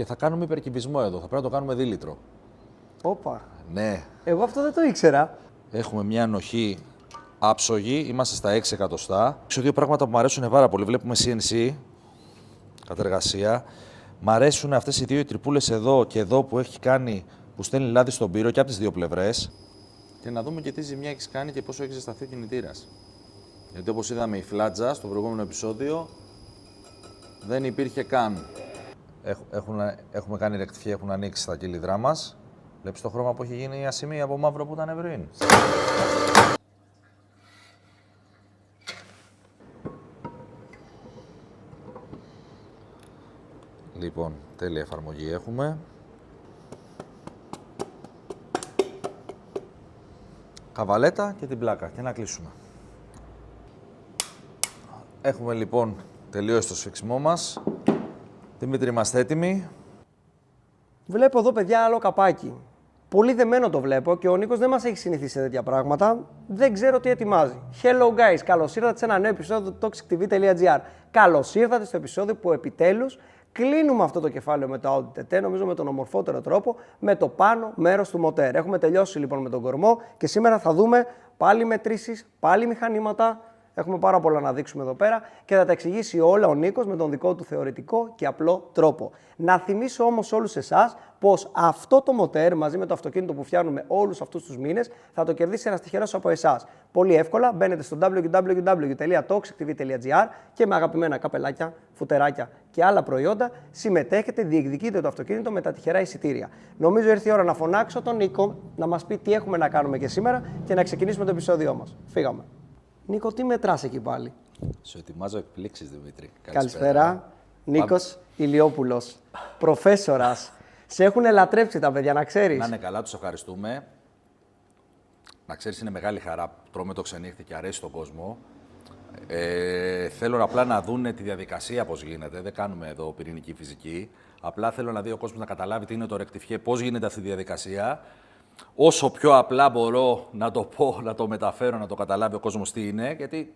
Και θα κάνουμε υπερκυβισμό εδώ. Θα πρέπει να το κάνουμε δίλητρο. Όπα. Ναι. Εγώ αυτό δεν το ήξερα. Έχουμε μια ανοχή άψογη. Είμαστε στα 6 εκατοστά. Σε δύο πράγματα που μου αρέσουν πάρα πολύ. Βλέπουμε CNC, κατεργασία. Μ' αρέσουν αυτές οι δύο οι τρυπούλες εδώ και εδώ που έχει κάνει, που στέλνει λάδι στον πύρο και από τις δύο πλευρές. Και να δούμε και τι ζημιά έχει κάνει και πόσο έχει ζεσταθεί ο κινητήρας. Γιατί όπως είδαμε η φλάτζα στο προηγούμενο επεισόδιο δεν υπήρχε καν. Έχουμε κάνει ρεκτιφιέ, έχουν ανοίξει τα κύλιδρά μας. Βλέπεις το χρώμα που έχει γίνει η ασημεία από μαύρο που ήταν πριν. Λοιπόν, τέλεια εφαρμογή έχουμε. Καβαλέτα και την πλάκα και να κλείσουμε. Έχουμε λοιπόν τελειώσει το σφιξιμό μας. Δημήτρη, είμαστε έτοιμοι. Βλέπω εδώ, παιδιά, άλλο καπάκι. Πολύ δεμένο το βλέπω και ο Νίκος δεν μας έχει συνηθίσει σε τέτοια πράγματα. Δεν ξέρω τι ετοιμάζει. Hello guys, καλώς ήρθατε σε ένα νέο επεισόδιο του toxictv.gr. Καλώς ήρθατε στο επεισόδιο που επιτέλους κλείνουμε αυτό το κεφάλαιο με το Audi TT, νομίζω με τον ομορφότερο τρόπο, με το πάνω μέρος του μοτέρ. Έχουμε τελειώσει λοιπόν με τον κορμό και σήμερα θα δούμε πάλι μετρήσεις, πάλι μηχανήματα. Έχουμε πάρα πολλά να δείξουμε εδώ πέρα και θα τα εξηγήσει όλα ο Νίκος με τον δικό του θεωρητικό και απλό τρόπο. Να θυμίσω όμως όλους εσάς πως αυτό το μοτέρ μαζί με το αυτοκίνητο που φτιάχνουμε όλους αυτούς τους μήνες θα το κερδίσει ένας τυχερός από εσάς. Πολύ εύκολα μπαίνετε στο www.toxictv.gr και με αγαπημένα καπελάκια, φουτεράκια και άλλα προϊόντα συμμετέχετε, διεκδικείτε το αυτοκίνητο με τα τυχερά εισιτήρια. Νομίζω ήρθε η ώρα να φωνάξω τον Νίκο να μας πει τι έχουμε να κάνουμε και σήμερα και να ξεκινήσουμε το επεισόδιό μας. Φύγαμε. Νίκο, τι μετράς εκεί πάλι? Σου ετοιμάζω εκπλήξεις, Δημήτρη. Καλησπέρα. Νίκος Ηλιόπουλος, προφέσορας. Σε έχουν λατρέψει τα παιδιά, να ξέρεις. Να είναι καλά, τους ευχαριστούμε. Να ξέρεις, είναι μεγάλη χαρά που τρώμε το ξενύχτη και αρέσει στον κόσμο. Θέλω απλά να δούνε τη διαδικασία πώς γίνεται. Δεν κάνουμε εδώ πυρηνική φυσική. Απλά θέλω να δει ο κόσμος να καταλάβει τι είναι το ρεκτιφιέ, πώς γίνεται αυτή η διαδικασία. Όσο πιο απλά μπορώ να το πω, να το μεταφέρω, να το καταλάβει ο κόσμος τι είναι, γιατί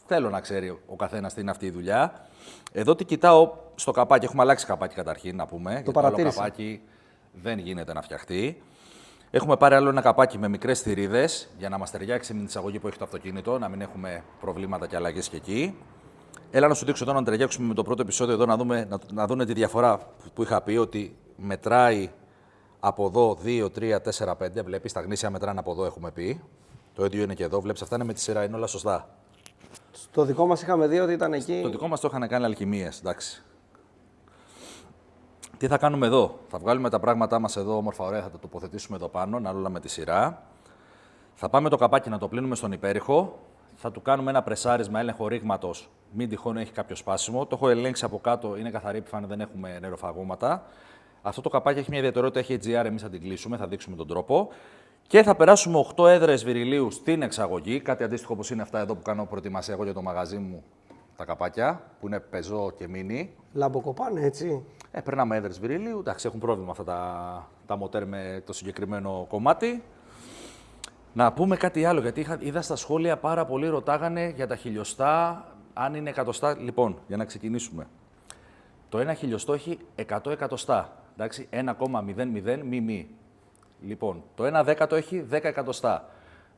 θέλω να ξέρει ο καθένας τι είναι αυτή η δουλειά. Εδώ τι κοιτάω στο καπάκι, έχουμε αλλάξει καπάκι καταρχήν να πούμε, γιατί το άλλο καπάκι δεν γίνεται να φτιαχτεί. Έχουμε πάρει άλλο ένα καπάκι με μικρές θηρίδες για να μας ταιριάξει με την εισαγωγή που έχει το αυτοκίνητο, να μην έχουμε προβλήματα και αλλαγές και εκεί. Έλα να σου δείξω εδώ να ταιριάξουμε με το πρώτο επεισόδιο εδώ, να δούμε τη διαφορά που είχα πει, ότι μετράει από εδώ 2, 3, 4, 5. Βλέπεις, τα γνήσια μετράνε από εδώ, έχουμε πει. Το ίδιο είναι και εδώ. Βλέπεις, αυτά είναι με τη σειρά, είναι όλα σωστά. Στο δικό μας είχαμε δει ότι ήταν εκεί. Στο δικό μας το είχαν κάνει αλχημίες, εντάξει. Τι θα κάνουμε εδώ? Θα βγάλουμε τα πράγματά μας εδώ, όμορφα, ωραία, θα τα τοποθετήσουμε εδώ πάνω, να όλα με τη σειρά. Θα πάμε το καπάκι να το πλύνουμε στον υπέρηχο. Θα του κάνουμε ένα πρεσάρισμα, έλεγχο ρήγματος. Μην τυχόν έχει κάποιο σπάσιμο. Το έχω ελέγξει από κάτω, είναι καθαρή επιφάνεια, δεν έχουμε νεροφαγώματα. Αυτό το καπάκι έχει μια ιδιαιτερότητα, έχει HDR, εμείς θα την κλείσουμε, θα δείξουμε τον τρόπο. Και θα περάσουμε 8 έδρες βυριλίου στην εξαγωγή, κάτι αντίστοιχο όπως είναι αυτά εδώ που κάνω προετοιμασία εγώ για το μαγαζί μου, τα καπάκια, που είναι πεζό και μίνι. Λαμποκοπάνε, έτσι. Περνάμε έδρες βυριλίου, εντάξει, έχουν πρόβλημα αυτά τα μοτέρ με το συγκεκριμένο κομμάτι. Να πούμε κάτι άλλο, γιατί είδα στα σχόλια πάρα πολλοί ρωτάγανε για τα χιλιοστά, αν είναι εκατοστά. Λοιπόν, για να ξεκινήσουμε. Το 1 χιλιοστό έχει 100 εκατοστά. Εντάξει, 1,00 μη. Λοιπόν, το 1 δέκατο έχει 10 εκατοστά.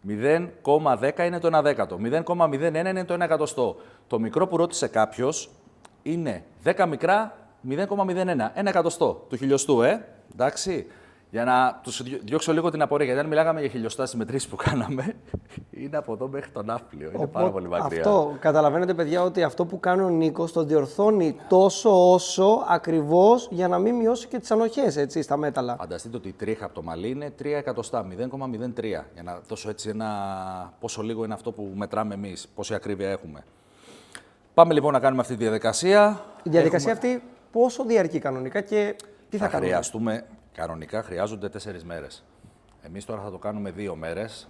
0,10 είναι το 1 δέκατο. 0,01 είναι το 1 εκατοστό. Το μικρό που ρώτησε κάποιος είναι 10 μικρά 0,01. 1 εκατοστό του χιλιοστού, εντάξει. Για να τους διώξω λίγο την απορία, γιατί αν μιλάγαμε για χιλιοστά στις μετρήσεις που κάναμε, είναι από εδώ μέχρι τον Ναύπλιο. Είναι πάρα πολύ μακριά. Αυτό, καταλαβαίνετε, παιδιά, ότι αυτό που κάνει ο Νίκος το διορθώνει τόσο όσο ακριβώς για να μην μειώσει και τις ανοχές, έτσι, στα μέταλλα. Φανταστείτε ότι η τρίχα από το μαλλί είναι 3 εκατοστά, 0,03. Για να δώσω έτσι πόσο λίγο είναι αυτό που μετράμε εμείς, πόση ακρίβεια έχουμε. Πάμε λοιπόν να κάνουμε αυτή τη διαδικασία. Η διαδικασία αυτή πόσο διαρκεί κανονικά και τι θα κάνουμε? Χρειαστούμε. Κανονικά χρειάζονται 4 μέρες. Εμείς τώρα θα το κάνουμε 2 μέρες.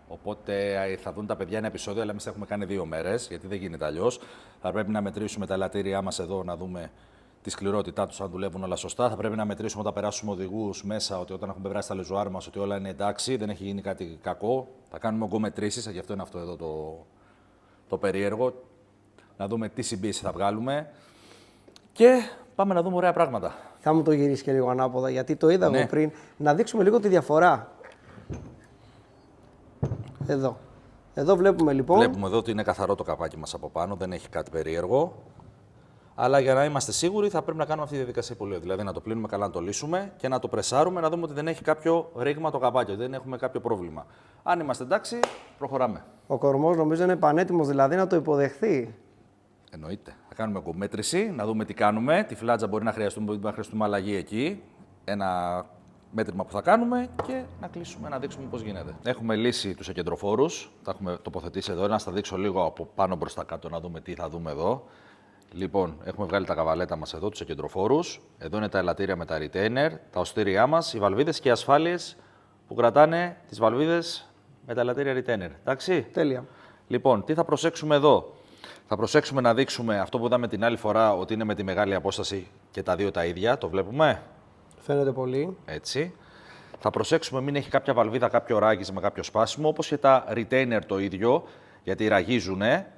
Οπότε θα δουν τα παιδιά ένα επεισόδιο, αλλά εμείς έχουμε κάνει 2 μέρες, γιατί δεν γίνεται αλλιώς. Θα πρέπει να μετρήσουμε τα ελαττήριά μας εδώ, να δούμε τη σκληρότητά τους, αν δουλεύουν όλα σωστά. Θα πρέπει να μετρήσουμε όταν περάσουμε οδηγούς μέσα, ότι όταν έχουμε βράσει τα λεζουάρ μας, ότι όλα είναι εντάξει, δεν έχει γίνει κάτι κακό. Θα κάνουμε ογκομετρήσεις, γι' αυτό είναι αυτό εδώ το περίεργο. Να δούμε τι συμπίεση θα βγάλουμε. Και πάμε να δούμε ωραία πράγματα. Θα μου το γυρίσει και λίγο ανάποδα, γιατί το είδα Ναι. εγώ πριν. Να δείξουμε λίγο τη διαφορά. Εδώ. Εδώ βλέπουμε λοιπόν. Βλέπουμε εδώ ότι είναι καθαρό το καπάκι μας από πάνω, δεν έχει κάτι περίεργο. Αλλά για να είμαστε σίγουροι θα πρέπει να κάνουμε αυτή τη διαδικασία που λέω. Δηλαδή να το πλύνουμε καλά, να το λύσουμε και να το πρεσάρουμε, να δούμε ότι δεν έχει κάποιο ρήγμα το καπάκι, ότι δεν έχουμε κάποιο πρόβλημα. Αν είμαστε εντάξει, προχωράμε. Ο κορμός νομίζω είναι πανέτοιμος δηλαδή να το υποδεχθεί. Εννοείται. Θα κάνουμε εγκομέτρηση, να δούμε τι κάνουμε. Τη φλάτζα μπορεί να χρειαστούμε αλλαγή εκεί. Ένα μέτρημα που θα κάνουμε και να κλείσουμε, να δείξουμε πώς γίνεται. Έχουμε λύσει τους εκεντροφόρους. Τα έχουμε τοποθετήσει εδώ. Να σας τα δείξω λίγο από πάνω προς τα κάτω, να δούμε τι θα δούμε εδώ. Λοιπόν, έχουμε βγάλει τα καβαλέτα μας εδώ, τους εκεντροφόρους. Εδώ είναι τα ελαττήρια με τα retainer, τα οστήριά μας, οι βαλβίδες και οι ασφάλειες που κρατάνε τις βαλβίδες με τα ελαττήρια retainer. Εντάξει. Τέλεια. Λοιπόν, τι θα προσέξουμε εδώ. Θα προσέξουμε να δείξουμε αυτό που είδαμε την άλλη φορά, ότι είναι με τη μεγάλη απόσταση και τα δύο τα ίδια. Το βλέπουμε. Φαίνεται πολύ. Έτσι. Θα προσέξουμε μην έχει κάποια βαλβίδα, κάποιο ράγισμα, κάποιο σπάσιμο, όπως και τα retainer το ίδιο, γιατί ραγίζουνε.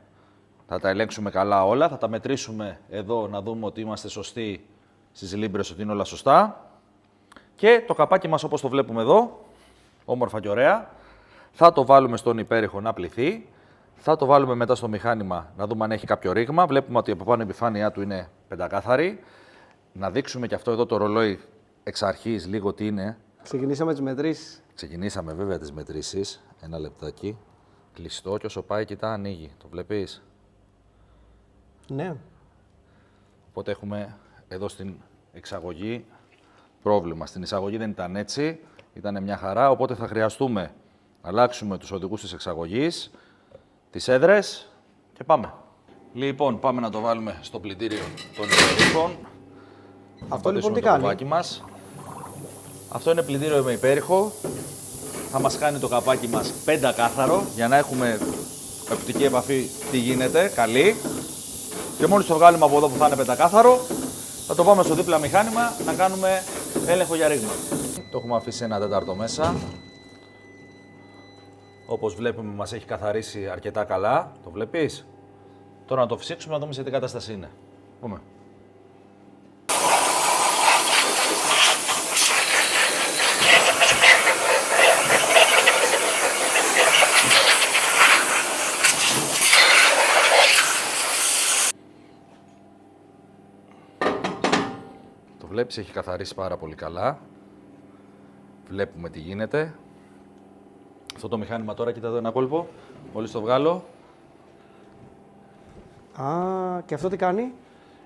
Θα τα ελέγξουμε καλά όλα, θα τα μετρήσουμε εδώ να δούμε ότι είμαστε σωστοί στις λίμπρες, ότι είναι όλα σωστά. Και το καπάκι μας όπως το βλέπουμε εδώ, όμορφα και ωραία, θα το βάλουμε στον υπέρηχο να πληθεί. Θα το βάλουμε μετά στο μηχάνημα να δούμε αν έχει κάποιο ρήγμα. Βλέπουμε ότι από πάνω η επιφάνειά του είναι πεντακάθαρη. Να δείξουμε και αυτό εδώ το ρολόι εξ αρχής λίγο τι είναι. Ξεκινήσαμε τις μετρήσεις. Ξεκινήσαμε βέβαια τις μετρήσεις. Ένα λεπτάκι. Κλειστό και όσο πάει κοιτά ανοίγει. Το βλέπεις. Ναι. Οπότε έχουμε εδώ στην εξαγωγή πρόβλημα. Στην εισαγωγή δεν ήταν έτσι. Ήταν μια χαρά. Οπότε θα χρειαστούμε να αλλάξουμε τους οδηγούς της εξαγωγής, τις έδρες και πάμε. Λοιπόν, πάμε να το βάλουμε στο πλυντήριο των υπέρηχων. Αυτό λοιπόν τι το κάνει. καπάκι μας. Αυτό είναι πλυντήριο με υπέρηχο. Θα μας κάνει το καπάκι μας πεντακάθαρο για να έχουμε οπτική επαφή τι γίνεται, καλή. Και μόλις το βγάλουμε από εδώ που θα είναι πεντακάθαρο, θα το πάμε στο δίπλα μηχάνημα να κάνουμε έλεγχο για ρήγμα. Το έχουμε αφήσει ένα τέταρτο μέσα. Όπως βλέπουμε μας έχει καθαρίσει αρκετά καλά. Το βλέπεις. Τώρα να το φυσήξουμε να δούμε σε τι κατάσταση είναι. Πούμε. Το βλέπεις, έχει καθαρίσει πάρα πολύ καλά. Βλέπουμε τι γίνεται. Αυτό το μηχάνημα τώρα, κοίτα εδώ ένα κόλπο. Μόλις το βγάλω. Α, και αυτό τι κάνει.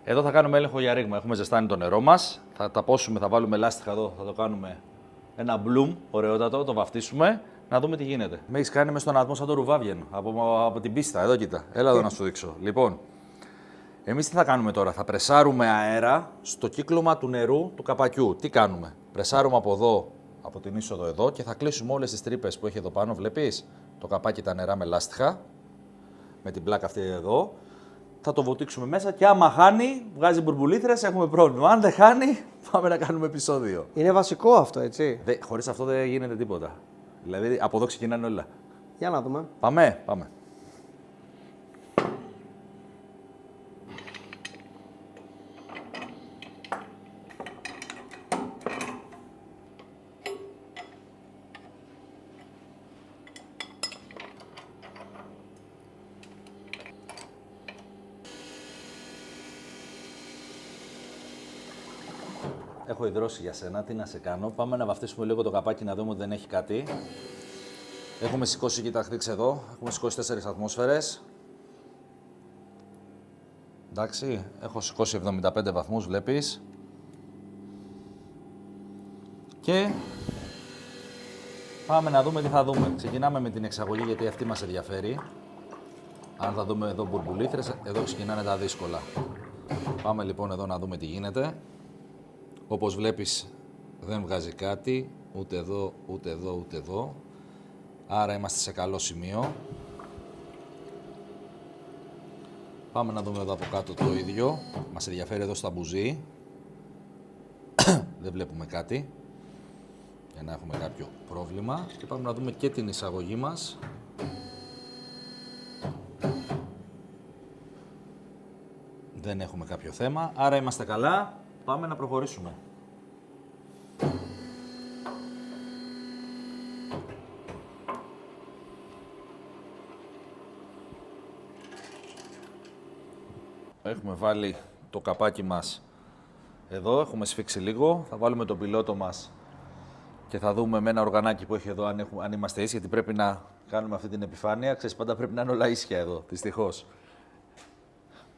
Εδώ θα κάνουμε έλεγχο για ρήγμα. Έχουμε ζεστάνει το νερό μας. Θα ταπώσουμε, θα βάλουμε λάστιχα εδώ. Θα το κάνουμε ένα μπλουμ, ωραιότατο, το βαφτίσουμε. Να δούμε τι γίνεται. Με έχεις κάνει μες στον ατμό σαν το ρουβάβιεν. Από την πίστα. Εδώ κοίτα. Έλα εδώ να σου δείξω. Λοιπόν, εμείς τι θα κάνουμε τώρα. Θα πρεσάρουμε αέρα στο κύκλωμα του νερού του καπακιού. Τι κάνουμε. Πρεσάρουμε από εδώ, από την είσοδο εδώ και θα κλείσουμε όλες τις τρύπες που έχει εδώ πάνω. Βλέπεις το καπάκι τα νερά με λάστιχα. Με την πλάκα αυτή εδώ. Θα το βοτήξουμε μέσα και άμα χάνει, βγάζει μπουρμπουλήθρες, έχουμε πρόβλημα. Αν δεν χάνει, πάμε να κάνουμε επεισόδιο. Είναι βασικό αυτό, έτσι. Χωρίς αυτό δεν γίνεται τίποτα. Δηλαδή, από εδώ ξεκινάνε όλα. Για να δούμε. Πάμε. Έχω υδρώσει για σένα, τι να σε κάνω. Πάμε να βαφτίσουμε λίγο το καπάκι να δούμε ότι δεν έχει κάτι. Έχουμε σηκώσει, κοίτα, δείξε εδώ. Έχουμε σηκώσει 4 ατμόσφαιρες. Εντάξει, έχω σηκώσει 75 βαθμούς, βλέπεις. Και πάμε να δούμε τι θα δούμε. Ξεκινάμε με την εξαγωγή γιατί αυτή μας ενδιαφέρει. Αν θα δούμε εδώ μπουρμπουλήθρες, εδώ ξεκινάνε τα δύσκολα. Πάμε λοιπόν εδώ να δούμε τι γίνεται. Όπως βλέπεις δεν βγάζει κάτι, ούτε εδώ, ούτε εδώ, ούτε εδώ. Άρα είμαστε σε καλό σημείο. Πάμε να δούμε εδώ από κάτω το ίδιο. Μας ενδιαφέρει εδώ στα μπουζί. Δεν βλέπουμε κάτι. Για να έχουμε κάποιο πρόβλημα. Και πάμε να δούμε και την εισαγωγή μας. Δεν έχουμε κάποιο θέμα. Άρα είμαστε καλά. Πάμε να προχωρήσουμε. Έχουμε βάλει το καπάκι μας εδώ, έχουμε σφίξει λίγο. Θα βάλουμε τον πιλότο μας και θα δούμε με ένα οργανάκι που έχει εδώ αν είμαστε ίσοι, γιατί πρέπει να κάνουμε αυτή την επιφάνεια. Ξέρεις, πάντα πρέπει να είναι όλα ίσια εδώ, δυστυχώς.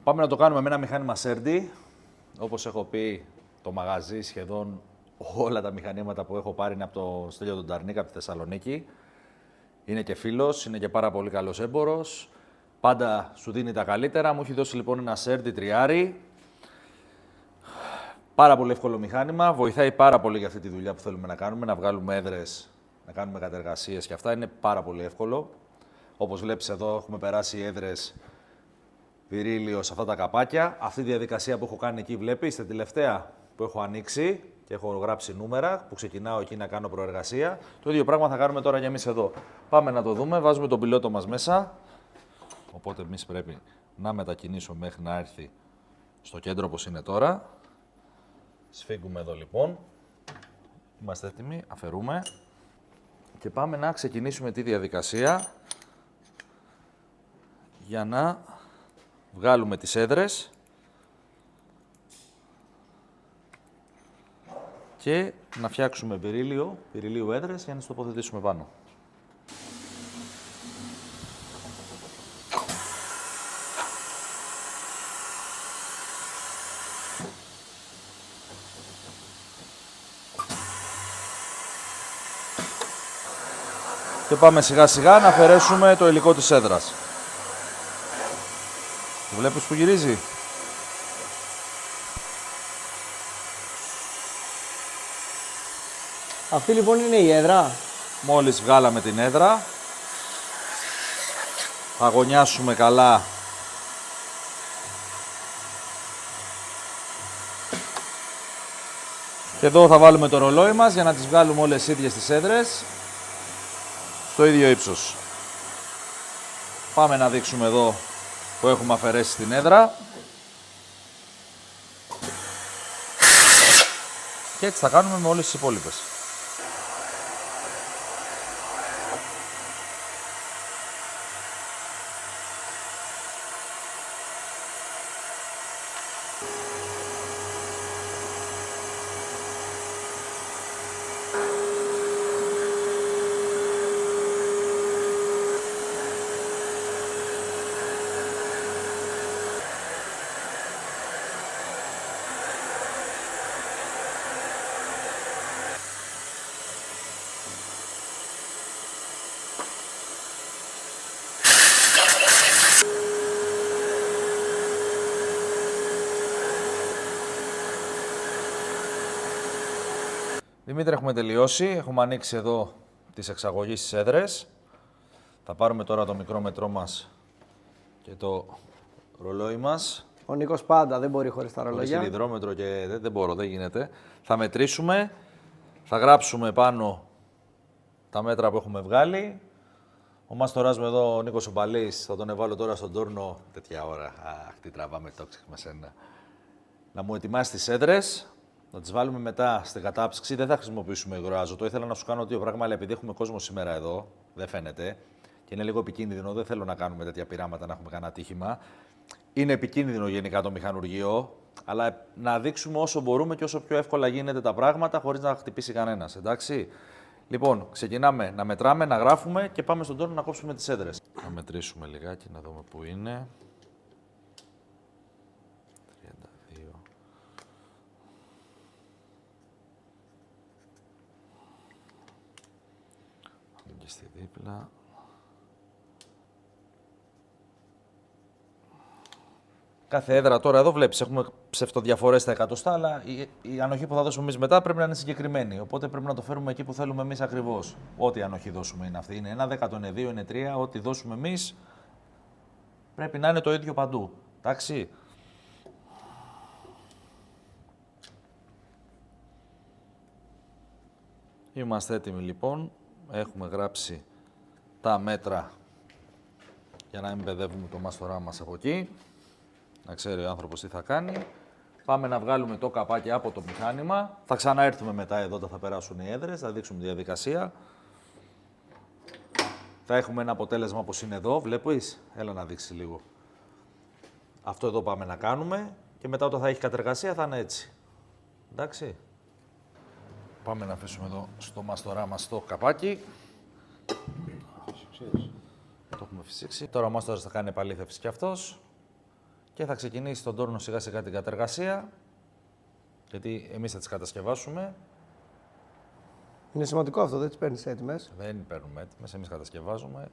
Πάμε να το κάνουμε με ένα μηχάνημα Serdi. Όπως έχω πει, το μαγαζί σχεδόν όλα τα μηχανήματα που έχω πάρει είναι από το Στέλιο τον Ταρνίκα, από τη Θεσσαλονίκη. Είναι και φίλος, είναι και πάρα πολύ καλός έμπορος. Πάντα σου δίνει τα καλύτερα. Μου έχει δώσει λοιπόν ένα Serdi τριάρι. Πάρα πολύ εύκολο μηχάνημα. Βοηθάει πάρα πολύ για αυτή τη δουλειά που θέλουμε να κάνουμε. Να βγάλουμε έδρες, να κάνουμε κατεργασίες και αυτά. Είναι πάρα πολύ εύκολο. Όπως βλέπεις εδώ, έχουμε περάσει έδρες πυρίλιο σε αυτά τα καπάκια. Αυτή τη διαδικασία που έχω κάνει εκεί, βλέπεις, την τελευταία που έχω ανοίξει και έχω γράψει νούμερα, που ξεκινάω εκεί να κάνω προεργασία. Το ίδιο πράγμα θα κάνουμε τώρα και εμείς εδώ. Πάμε να το δούμε. Βάζουμε τον πιλότο μας μέσα. Οπότε εμείς πρέπει να μετακινήσουμε μέχρι να έρθει στο κέντρο όπως είναι τώρα. Σφίγγουμε εδώ λοιπόν. Είμαστε έτοιμοι. Αφαιρούμε. Και πάμε να ξεκινήσουμε τη διαδικασία για να βγάλουμε τις έδρες και να φτιάξουμε πυρίλιο έδρες για να τις τοποθετήσουμε πάνω. Και πάμε σιγά σιγά να αφαιρέσουμε το υλικό της έδρας. Το βλέπεις που γυρίζει. Αυτή λοιπόν είναι η έδρα. Μόλις βγάλαμε την έδρα, θα γωνιάσουμε καλά και εδώ θα βάλουμε το ρολόι μας για να τις βγάλουμε όλες ίδιες τις έδρες στο ίδιο ύψος. Πάμε να δείξουμε εδώ που έχουμε αφαιρέσει την έδρα. Και έτσι θα κάνουμε με όλες τις υπόλοιπες. Δημήτρη, έχουμε τελειώσει. Έχουμε ανοίξει εδώ τις εξαγωγής στις έδρες. Θα πάρουμε τώρα το μικρόμετρό μας και το ρολόι μας. Ο Νίκος πάντα δεν μπορεί χωρίς τα Χωρίς ρολόγια. ηλιδρόμετρο και δεν μπορώ, δεν γίνεται. Θα μετρήσουμε, θα γράψουμε πάνω τα μέτρα που έχουμε βγάλει. Ο μάστορας μου εδώ, ο Νίκος Ομπαλής, θα τον εβάλω τώρα στον τόρνο. Τέτοια ώρα. Αχ, τι τραβάμε τόξικ με σένα. Να μου ετοιμάσει τις έδρες. Να τις βάλουμε μετά στην κατάψυξη. Δεν θα χρησιμοποιήσουμε υγρό άζωτο. Ήθελα να σου κάνω δύο πράγματα, αλλά επειδή έχουμε κόσμο σήμερα εδώ, δεν φαίνεται και είναι λίγο επικίνδυνο. Δεν θέλω να κάνουμε τέτοια πειράματα, να έχουμε κανένα ατύχημα. Είναι επικίνδυνο γενικά το μηχανουργείο, αλλά να δείξουμε όσο μπορούμε και όσο πιο εύκολα γίνεται τα πράγματα χωρίς να χτυπήσει κανένας. Εντάξει. Λοιπόν, ξεκινάμε να μετράμε, να γράφουμε και πάμε στον τόνο να κόψουμε τις έδρες. Να μετρήσουμε λιγάκι, να δούμε πού είναι. 32. Και στη δίπλα. Κάθε έδρα τώρα εδώ βλέπεις, έχουμε ψευτοδιαφορές στα εκατοστά, αλλά η ανοχή που θα δώσουμε εμείς μετά πρέπει να είναι συγκεκριμένη. Οπότε πρέπει να το φέρουμε εκεί που θέλουμε εμείς ακριβώς. Ό,τι ανοχή δώσουμε είναι αυτή. Είναι 1 δέκατο, είναι 2, είναι 3. Ό,τι δώσουμε εμείς πρέπει να είναι το ίδιο παντού. Εντάξει. Είμαστε έτοιμοι λοιπόν. Έχουμε γράψει τα μέτρα για να μην μπεδεύουμε το μάστορά μας από εκεί. Να ξέρει ο άνθρωπος τι θα κάνει. Πάμε να βγάλουμε το καπάκι από το μηχάνημα. Θα ξαναέρθουμε μετά εδώ, θα περάσουν οι έδρες, θα δείξουμε τη διαδικασία. Θα έχουμε ένα αποτέλεσμα όπως είναι εδώ, βλέπεις. Έλα να δείξει λίγο. Αυτό εδώ πάμε να κάνουμε και μετά όταν θα έχει κατεργασία θα είναι έτσι. Εντάξει. Πάμε να αφήσουμε εδώ στο μαστορά μας το καπάκι. Το έχουμε φυσήξει. Τώρα ο μάστορας θα κάνει επαλήθευση κι αυτός και θα ξεκινήσει τον τόρνο σιγά σιγά την κατεργασία, γιατί εμείς θα τις κατασκευάσουμε. Είναι σημαντικό αυτό, δεν τις παίρνεις έτοιμες. Δεν παίρνουμε έτοιμες, εμείς κατασκευάζουμε.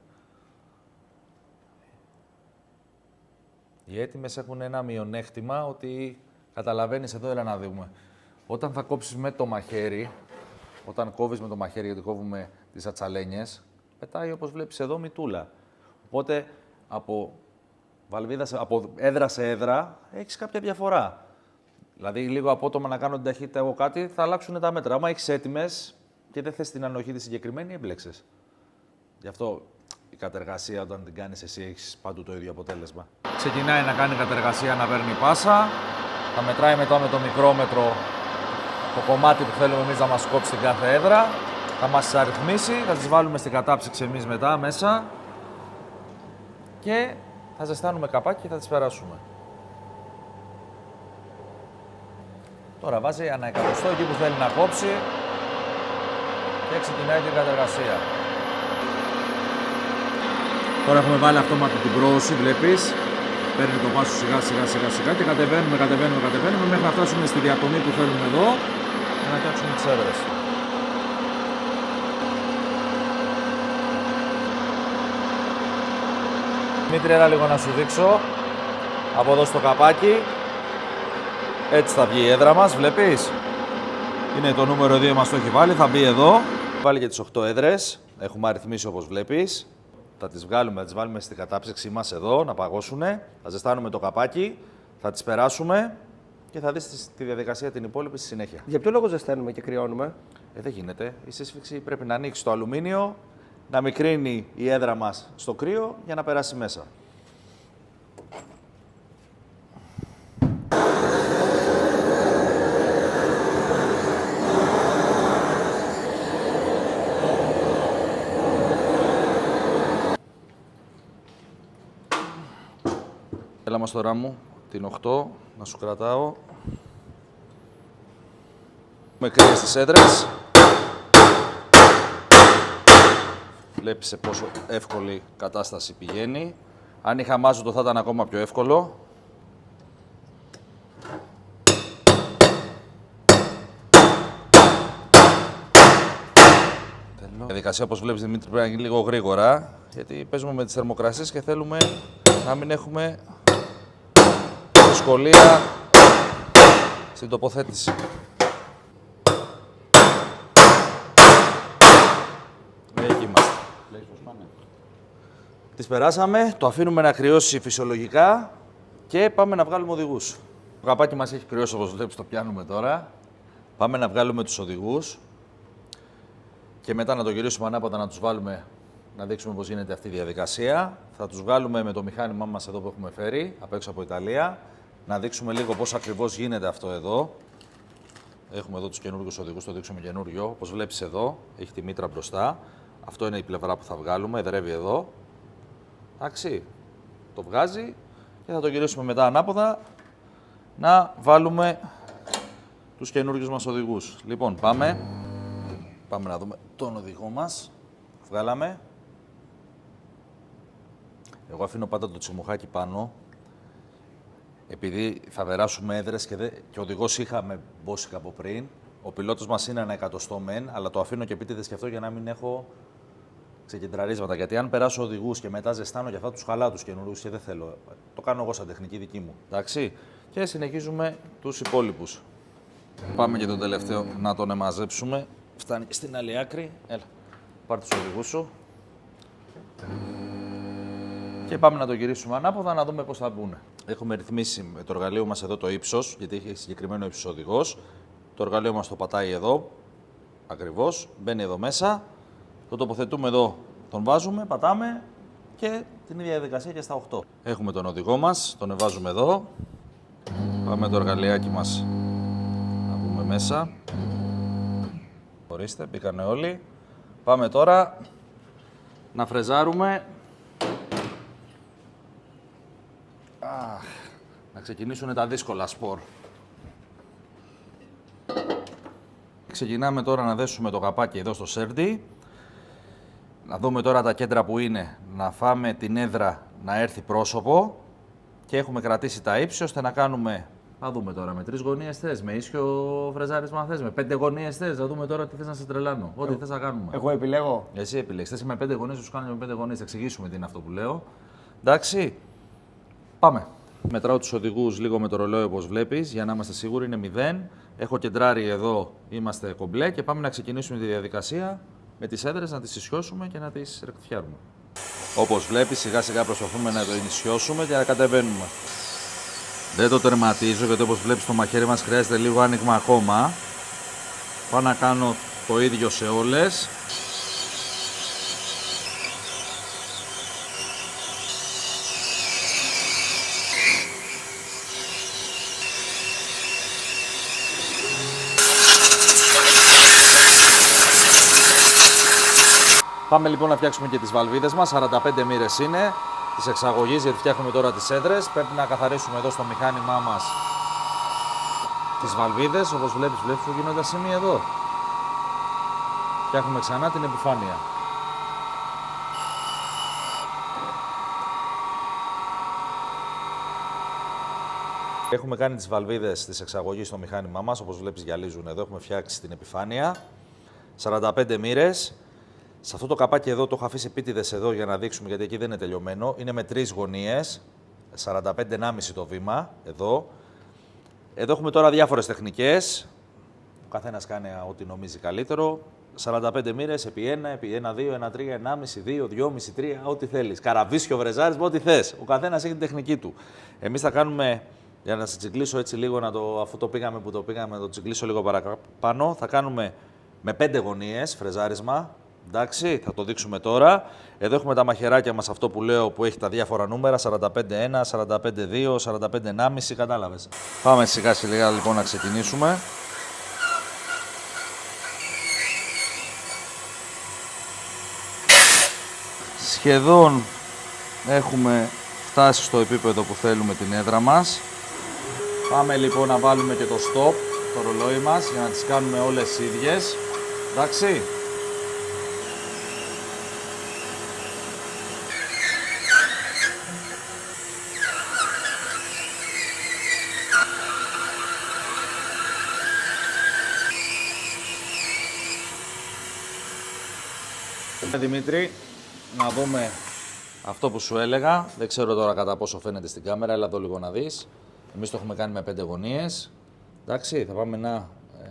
Οι έτοιμες έχουν ένα μειονέκτημα ότι καταλαβαίνεις εδώ, έλα να δούμε. Όταν θα κόψεις με το μαχαίρι, όταν κόβεις με το μαχαίρι, γιατί κόβουμε τις ατσαλένιες, πετάει όπως βλέπεις εδώ μυτούλα. Οπότε από βαλβίδα, από έδρα σε έδρα έχεις κάποια διαφορά. Δηλαδή λίγο απότομα να κάνω την ταχύτητα εγώ κάτι, θα αλλάξουν τα μέτρα. Άμα έχεις έτοιμες και δεν θες την ανοχή τη συγκεκριμένη, έμπλεξες. Γι' αυτό η κατεργασία όταν την κάνεις εσύ έχεις παντού το ίδιο αποτέλεσμα. Ξεκινάει να κάνει κατεργασία, να παίρνει πάσα. Θα μετράει μετά με το μικρόμετρο το κομμάτι που θέλουμε εμείς να μας κόψει την κάθε έδρα. Θα μας τις αριθμίσει, θα τις βάλουμε στην κατάψυξη εμείς μετά μέσα και θα ζεστάνουμε καπάκι και θα τις περάσουμε. Τώρα βάζει ένα εκατοστό εκεί που θέλει να κόψει και ξεκινάει την κατεργασία. Τώρα έχουμε βάλει αυτόματα την πρόωση, βλέπεις. Παίρνει το πάσο σιγά και κατεβαίνουμε μέχρι να φτάσουμε στη διατομή που θέλουμε εδώ για να φτιάξουμε τις έδρες. Δημήτρη, έλα λίγο να σου δείξω. Από εδώ στο καπάκι. Έτσι θα βγει η έδρα μας, βλέπεις. Είναι το νούμερο 2 μας το έχει βάλει, θα μπει εδώ. Βάλει και τις 8 έδρες, έχουμε αριθμίσει όπως βλέπεις. Θα τις βγάλουμε, θα τις βάλουμε στην κατάψυξή μας εδώ, να παγώσουνε. Θα ζεστάνουμε το καπάκι, θα τις περάσουμε και θα δεις τη διαδικασία την υπόλοιπη στη συνέχεια. Για ποιο λόγο ζεσταίνουμε και κρυώνουμε? Δεν γίνεται. Η σύσφυξη πρέπει να ανοίξει το αλουμίνιο, να μικρύνει η έδρα μας στο κρύο για να περάσει μέσα. Έλα μας τώρα μου, την 8, να σου κρατάω. Με κρύες στις έδρες. Βλέπεις σε πόσο εύκολη κατάσταση πηγαίνει. Αν είχα μάζωτο θα ήταν ακόμα πιο εύκολο. Η διαδικασία, όπως βλέπεις, Δημήτρη, πρέπει να γίνει λίγο γρήγορα, γιατί παίζουμε με τις θερμοκρασίες και θέλουμε να μην έχουμε δυσκολία στην τοποθέτηση. Εκεί είμαστε. Τις περάσαμε, το αφήνουμε να κρυώσει φυσιολογικά και πάμε να βγάλουμε οδηγούς. Το καπάκι μας έχει κρυώσει, όπως βλέπεις, το πιάνουμε τώρα. Πάμε να βγάλουμε τους οδηγούς και μετά να το γυρίσουμε ανάποδα να τους βάλουμε, να δείξουμε πώς γίνεται αυτή η διαδικασία. Θα τους βγάλουμε με το μηχάνημά μας εδώ που έχουμε φέρει, απ' έξω από Ιταλία. Να δείξουμε λίγο πώς ακριβώς γίνεται αυτό εδώ. Έχουμε εδώ τους καινούργιους οδηγούς, το δείξουμε καινούριο. Όπως βλέπεις εδώ, έχει τη μήτρα μπροστά. Αυτό είναι η πλευρά που θα βγάλουμε, εδρεύει εδώ. Εντάξει, το βγάζει και θα το γυρίσουμε μετά ανάποδα να βάλουμε τους καινούργιους μας οδηγούς. Λοιπόν, πάμε να δούμε τον οδηγό μας. Βγάλαμε. Εγώ αφήνω πάντα το τσιμουχάκι πάνω, επειδή θα περάσουμε έδρες και ο οδηγός είχαμε μπόσικα από πριν. Ο πιλότος μας είναι ένα εκατοστό μεν, αλλά το αφήνω και επίτηδες και αυτό για να μην έχω ξεκεντραρίσματα. Γιατί αν περάσω οδηγούς και μετά ζεστάνω και αυτά, τους χαλάω τους καινούριους και δεν θέλω. Το κάνω εγώ σαν τεχνική δική μου. Εντάξει. Και συνεχίζουμε τους υπόλοιπους. Πάμε και τον τελευταίο να τον εμαζέψουμε. Φτάνει στην άλλη άκρη. Έλα, πάρ' τους οδηγούς σου. Και πάμε να το γυρίσουμε ανάποδα να δούμε πώς θα μπουν. Έχουμε ρυθμίσει με το εργαλείο μας εδώ το ύψος, γιατί έχει συγκεκριμένο ύψος ο οδηγός. Το εργαλείο μας το πατάει εδώ, ακριβώς, μπαίνει εδώ μέσα. Το τοποθετούμε εδώ, τον βάζουμε, πατάμε και την ίδια διαδικασία και στα 8. Έχουμε τον οδηγό μας, τον βάζουμε εδώ. Πάμε το εργαλειάκι μας να μπούμε μέσα. Ορίστε, μπήκανε όλοι. Πάμε τώρα να φρεζάρουμε. Να ξεκινήσουν τα δύσκολα σπορ. Ξεκινάμε τώρα να δέσουμε το καπάκι εδώ στο σέρντι. Να δούμε τώρα τα κέντρα που είναι. Να φάμε την έδρα να έρθει πρόσωπο. Και έχουμε κρατήσει τα ύψη ώστε να κάνουμε. Θα δούμε τώρα με 3 γωνίες θες, με ίσιο φρεζάρισμα θες, με 5 γωνίες θες. Θα δούμε τώρα τι θες να σε τρελάνω. Ό,τι θες να κάνουμε. Εγώ επιλέγω. Εσύ επιλέγεις. Θες με 5 γωνίες, σου κάνουμε με 5 γωνίες. Θα εξηγήσουμε τι είναι αυτό που λέω. Εντάξει. Πάμε. Μετράω τους οδηγούς λίγο με το ρολόι όπως βλέπεις για να είμαστε σίγουροι. Είναι 0. Έχω κεντράρει εδώ, είμαστε κομπλέ και πάμε να ξεκινήσουμε τη διαδικασία με τις έδρες να τις ισιώσουμε και να τις ρεκτιφιάρουμε. Όπως βλέπεις, σιγά σιγά προσπαθούμε να το ισιώσουμε και να κατεβαίνουμε. Δεν το τερματίζω γιατί όπως βλέπεις το μαχαίρι μας χρειάζεται λίγο άνοιγμα ακόμα. Πάω να κάνω το ίδιο σε όλες. Πάμε λοιπόν να φτιάξουμε και τις βαλβίδες μας, 45 μοίρες είναι, της εξαγωγής, γιατί φτιάχνουμε τώρα τις έδρες. Πρέπει να καθαρίσουμε εδώ στο μηχάνημά μας τις βαλβίδες, όπως βλέπεις που γίνονται τα σημεία εδώ. Φτιάχνουμε ξανά την επιφάνεια. Έχουμε κάνει τις βαλβίδες της εξαγωγής στο μηχάνημά μας, όπως βλέπεις γυαλίζουν εδώ, έχουμε φτιάξει την επιφάνεια. 45 μοίρες. Σε αυτό το καπάκι εδώ το έχω αφήσει επίτηδες εδώ για να δείξουμε, γιατί εκεί δεν είναι τελειωμένο. Είναι με 3 γωνίες, 45,5 το βήμα, εδώ. Εδώ έχουμε τώρα διάφορες τεχνικές. Ο καθένας κάνει ό,τι νομίζει καλύτερο. 45 μοίρες επί 1, επί 1, 2, 1, 3, 1,5, 2, 2,5, 3, ό,τι θέλεις. Καραβίσιο, βρεζάρισμα, ό,τι θες. Ο καθένας έχει την τεχνική του. Εμείς θα κάνουμε, για να σε τσιγκλίσω έτσι λίγο, αφού το πήγαμε που το πήγαμε, να το τσιγκλίσω λίγο παραπάνω, θα κάνουμε με 5 γωνίες φρεζάρισμα. Εντάξει, θα το δείξουμε τώρα. Εδώ έχουμε τα μαχαιράκια μας, αυτό που λέω που έχει τα διάφορα νούμερα, 45-1, 45-2, 45-1,5, κατάλαβες. Πάμε σιγά σιγά λοιπόν να ξεκινήσουμε. Σχεδόν έχουμε φτάσει στο επίπεδο που θέλουμε την έδρα μας. Πάμε λοιπόν να βάλουμε και το stop, το ρολόι μας, για να τις κάνουμε όλες ίδιες. Εντάξει. Δημήτρη, να δούμε αυτό που σου έλεγα. Δεν ξέρω τώρα κατά πόσο φαίνεται στην κάμερα, έλα εδώ λίγο να δεις. Εμείς το έχουμε κάνει με 5 γωνίες. Εντάξει, θα πάμε να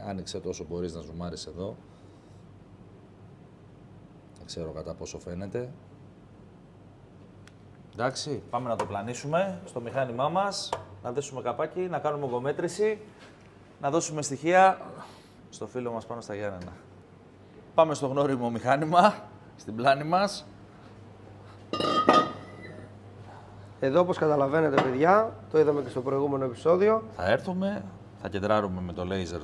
άνοιξε το όσο μπορείς να ζουμάρεις εδώ. Δεν ξέρω κατά πόσο φαίνεται. Εντάξει, πάμε να το πλανήσουμε στο μηχάνημά μας, να δέσουμε καπάκι, να κάνουμε ογκομέτρηση, να δώσουμε στοιχεία στο φίλο μας πάνω στα Γιάννενα. Πάμε στο γνώριμο μηχάνημα, στην πλάνη μας. Εδώ, όπως καταλαβαίνετε, παιδιά, το είδαμε και στο προηγούμενο επεισόδιο. Θα έρθουμε, θα κεντράρουμε με το λέιζερ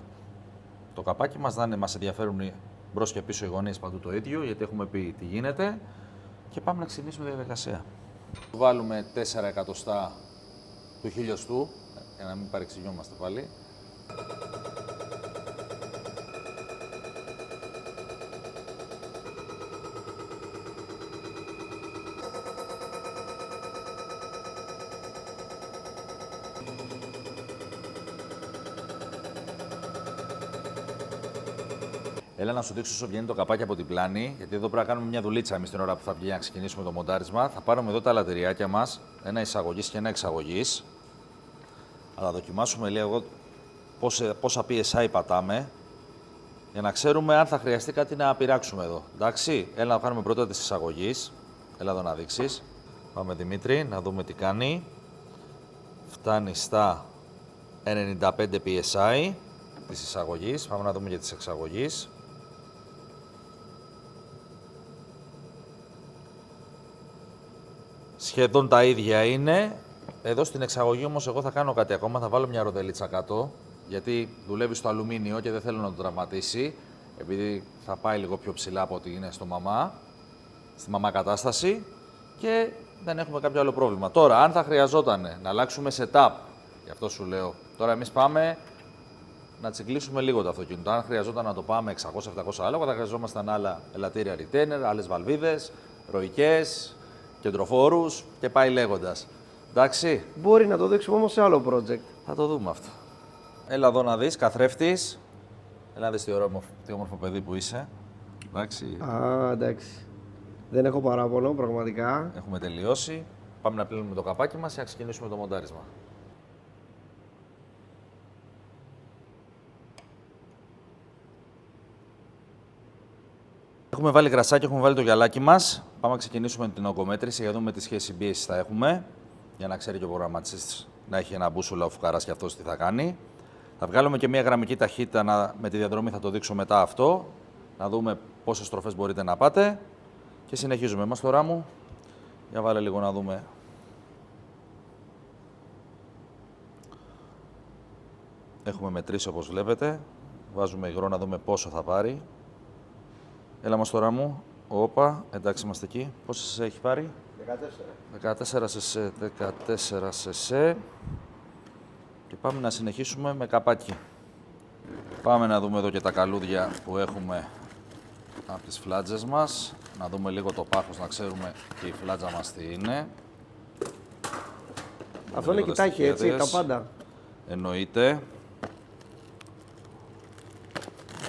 το καπάκι μας, να μας ενδιαφέρουν μπρος και πίσω οι γωνίες παντού το ίδιο, γιατί έχουμε πει τι γίνεται. Και πάμε να ξεκινήσουμε τη διαδικασία. Βάλουμε 4 εκατοστά του χιλιοστού, για να μην παρεξηγιόμαστε πάλι. Έλα να σου δείξω όσο βγαίνει το καπάκι από την πλάνη, γιατί εδώ πρέπει να κάνουμε μια δουλίτσα εμείς την ώρα που θα βγει να ξεκινήσουμε το μοντάρισμα. Θα πάρουμε εδώ τα λατηριάκια μας, ένα εισαγωγής και ένα εξαγωγής. Αλλά δοκιμάσουμε λίγο πόσα PSI πατάμε, για να ξέρουμε αν θα χρειαστεί κάτι να πειράξουμε εδώ. Εντάξει, έλα να κάνουμε πρώτα της εισαγωγής. Έλα εδώ να δείξεις. Πάμε Δημήτρη, να δούμε τι κάνει. Φτάνει στα 95 PSI της εισαγωγής. Πάμε να δούμε για τις εξαγωγής. Σχεδόν τα ίδια είναι. Εδώ στην εξαγωγή όμως εγώ θα κάνω κάτι ακόμα. Θα βάλω μια ροδελίτσα κάτω, γιατί δουλεύει στο αλουμίνιο και δεν θέλω να το τραυματίσει, επειδή θα πάει λίγο πιο ψηλά από ό,τι είναι στο μαμά, στη μαμά κατάσταση, και δεν έχουμε κάποιο άλλο πρόβλημα. Τώρα, αν θα χρειαζόταν να αλλάξουμε setup Γι' αυτό σου λέω. Τώρα εμείς πάμε να τσιγκλίσουμε λίγο το αυτοκίνητο. Αν χρειαζόταν να το πάμε 600-700 άλογα, θα χρειαζόμασταν άλλα ελαττήρια retainer, άλλες βαλβίδες, ροϊκές, κεντροφόρους και πάει λέγοντας. Εντάξει. Μπορεί να το δείξουμε όμως σε άλλο project. Θα το δούμε αυτό. Έλα εδώ να δεις, καθρέφτης. Έλα να δεις τι όμορφο παιδί που είσαι. Εντάξει. Α, εντάξει. Δεν έχω παράπονο, πραγματικά. Έχουμε τελειώσει. Πάμε να πλύνουμε το καπάκι μας και να ξεκινήσουμε το μοντάρισμα. Έχουμε βάλει γρασάκι, έχουμε βάλει το γυαλάκι μας. Πάμε να ξεκινήσουμε την ογκομέτρηση για να δούμε τι σχέση πίεσης θα έχουμε. Για να ξέρει και ο προγραμματιστής να έχει ένα μπούσουλα ο φουκαράς και αυτός τι θα κάνει. Θα βγάλουμε και μια γραμμική ταχύτητα με τη διαδρομή, θα το δείξω μετά αυτό. Να δούμε πόσες στροφές μπορείτε να πάτε. Και συνεχίζουμε. Μας τώρα μου. Για βάλε λίγο να δούμε. Έχουμε μετρήσει όπως βλέπετε. Βάζουμε υγρό να δούμε πόσο θα πάρει. Έλα μας τώρα μου. Όπα, εντάξει είμαστε εκεί. Πόσες έχει πάρει? 14 σεσέ. 14 σεσέ. Και πάμε να συνεχίσουμε με καπάκι. Πάμε να δούμε εδώ και τα καλούδια που έχουμε από τις φλάτζες μας. Να δούμε λίγο το πάχος, να ξέρουμε και η φλάτζα μας τι είναι. Αυτό είναι κοιτάκι, έτσι, τα πάντα. Εννοείται.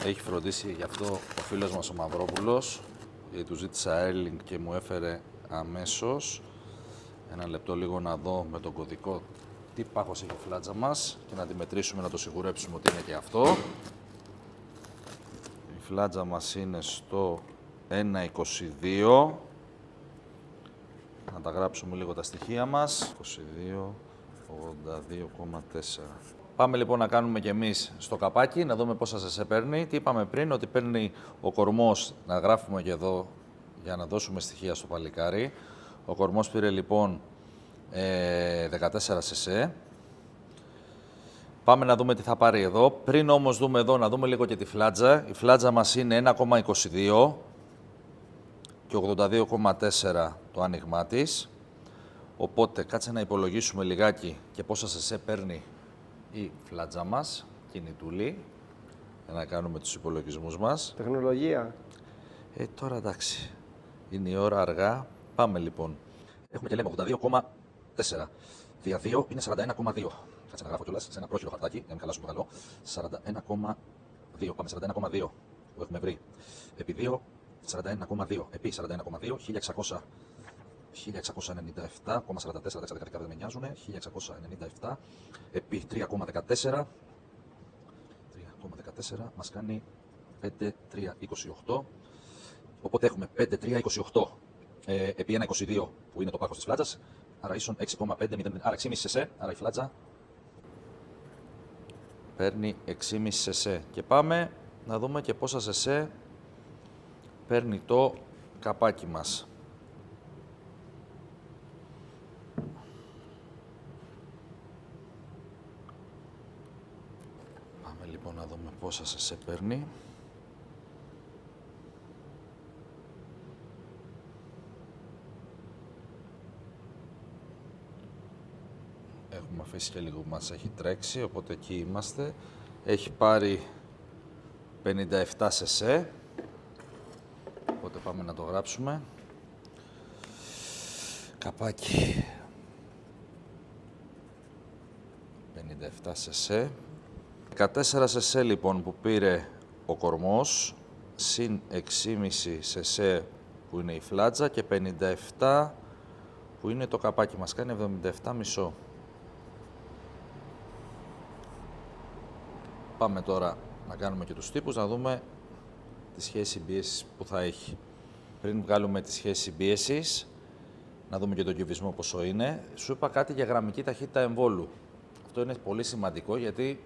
Έχει φροντίσει γι' αυτό ο φίλος μας ο Μαυρόπουλος, γιατί του ζήτησα Erling και μου έφερε αμέσως. Ένα λεπτό λίγο να δω με τον κωδικό τι πάχος έχει η φλάτζα μας και να τη μετρήσουμε, να το σιγουρέψουμε ότι είναι και αυτό. Η φλάτζα μας είναι στο 1,22. Να τα γράψουμε λίγο τα στοιχεία μας. 22, 82,4. Πάμε λοιπόν να κάνουμε κι εμείς στο καπάκι, να δούμε πόσα σε παίρνει. Τι είπαμε πριν, ότι παίρνει ο κορμός, να γράφουμε και εδώ για να δώσουμε στοιχεία στο παλικάρι. Ο κορμός πήρε λοιπόν 14 σεσέ. Πάμε να δούμε τι θα πάρει εδώ. Πριν όμως δούμε εδώ, να δούμε λίγο και τη φλάτζα. Η φλάτζα μας είναι 1,22 και 82,4 το άνοιγμά της. Οπότε κάτσε να υπολογίσουμε λιγάκι και πόσα σεσέ παίρνει η φλάτζα μας, κινητούλη, για να κάνουμε τους υπολογισμούς μας. Τεχνολογία. Τώρα εντάξει, είναι η ώρα αργά. Πάμε λοιπόν. Έχουμε και λέμε 82,4. Δια 2 είναι 41,2. Κάτσε να γράφω κιόλας σε ένα πρόχειρο χαρτάκι, για να μην χαλάσω το καλό. 41,2. Πάμε 41,2 που έχουμε βρει. Επί 2, 41,2. Επί 41,2, 1600. 1697,44, δεν με νοιάζουν, 1697 επί 3,14 μας κάνει 5,328, οπότε έχουμε 5,328 επί 1,22 που είναι το πάχος της φλάτζας, άρα ίσον 6,500, άρα 6,5 σεσέ, άρα η φλάτζα παίρνει 6,5 σεσέ. Και πάμε να δούμε και πόσα σεσέ παίρνει το καπάκι μας. Να δούμε πόσα σε παίρνει. Έχουμε αφήσει και λίγο που μας έχει τρέξει, οπότε εκεί είμαστε. Έχει πάρει 57 σεσέ. Οπότε πάμε να το γράψουμε. Καπάκι. 57 σεσέ. 14 σεσέ λοιπόν που πήρε ο κορμός, συν 6,5 σεσέ που είναι η φλάτζα και 57 που είναι το καπάκι μας, κάνει 77,5. Πάμε τώρα να κάνουμε και τους τύπους, να δούμε τη σχέση συμπίεσης που θα έχει. Πριν βγάλουμε τη σχέση συμπίεσης, να δούμε και τον κυβισμό πόσο είναι. Σου είπα κάτι για γραμμική ταχύτητα εμβόλου. Αυτό είναι πολύ σημαντικό γιατί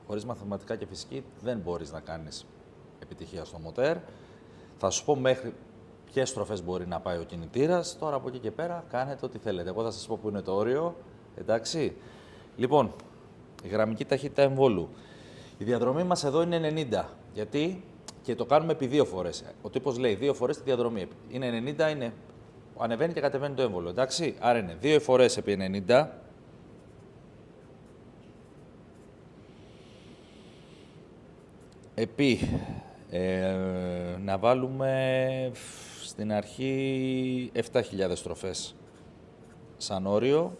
χωρίς μαθηματικά και φυσική δεν μπορείς να κάνεις επιτυχία στο μοτέρ. Θα σου πω μέχρι ποιες στροφές μπορεί να πάει ο κινητήρας. Τώρα από εκεί και πέρα κάνετε ό,τι θέλετε. Εγώ θα σας πω που είναι το όριο. Εντάξει. Λοιπόν, η γραμμική ταχύτητα εμβόλου. Η διαδρομή μας εδώ είναι 90. Γιατί και το κάνουμε επί 2 φορές. Ο τύπος λέει 2 φορές τη διαδρομή. Είναι 90, είναι... ανεβαίνει και κατεβαίνει το έμβολο. Εντάξει. Άρα είναι 2 φορές επί 90. να βάλουμε στην αρχή 7.000 στροφές σαν όριο,